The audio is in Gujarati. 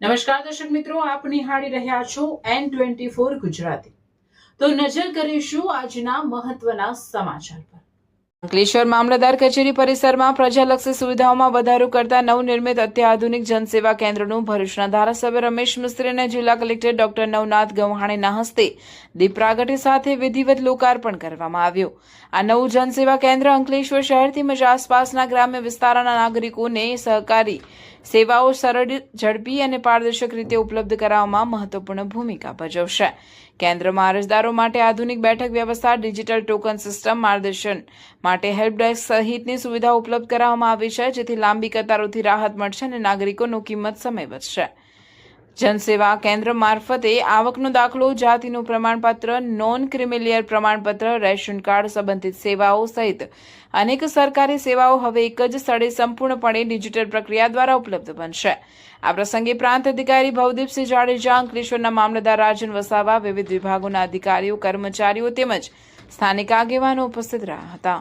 નમસ્કાર દર્શક મિત્રો, આપ નિહાળી રહ્યા છો N24 ગુજરાતી। તો નજર કરીશું આજના મહત્વના સમાચાર પર। અંકલેશ્વર મામલતદાર કચેરી પરિસરમાં પ્રજાલક્ષી સુવિધાઓમાં વધારો કરતા નવનિર્મિત અત્યાધુનિક જનસેવા કેન્દ્રનું ભરૂચના ધારાસભ્ય રમેશ મિસ્ત્રી અને જિલ્લા કલેક્ટર ડોક્ટર નવનાથ ગવહાણેના હસ્તે દીપ પ્રાગટ્ય સાથે વિધિવત લોકાર્પણ કરવામાં આવ્યું। આ નવું જનસેવા કેન્દ્ર અંકલેશ્વર શહેર તેમજ આસપાસના ગ્રામ્ય વિસ્તારના નાગરિકોને સહકારી સેવાઓ સરળ, ઝડપી અને પારદર્શક રીતે ઉપલબ્ધ કરાવવામાં મહત્વપૂર્ણ ભૂમિકા ભજવશે। કેન્દ્રમાં અરજદારો માટે આધુનિક બેઠક વ્યવસ્થા, ડિજિટલ ટોકન સિસ્ટમ, માર્ગદર્શન માટે હેલ્પ ડેસ્ક સહિતની સુવિધાઓ ઉપલબ્ધ કરાવવામાં આવી છે, જેથી લાંબી કતારોથી રાહત મળશે અને નાગરિકોનો કિંમત સમય બચશે। જનસેવા કેન્દ્ર મારફતે આવકનો દાખલો, જાતિનું પ્રમાણપત્ર, નોન ક્રિમિલિયર પ્રમાણપત્ર, રેશન કાર્ડ સંબંધિત સેવાઓ સહિત અનેક સરકારી સેવાઓ હવે એક જ સ્થળે સંપૂર્ણપણે ડિજિટલ પ્રક્રિયા દ્વારા ઉપલબ્ધ બનશે। આ પ્રસંગે પ્રાંત અધિકારી ભવદીપસિંહ જાડેજા, અંકલેશ્વરના મામલતદાર રાજન વસાવા, વિવિધ વિભાગોના અધિકારીઓ, કર્મચારીઓ તેમજ સ્થાનિક આગેવાનો ઉપસ્થિત રહ્યા હતા।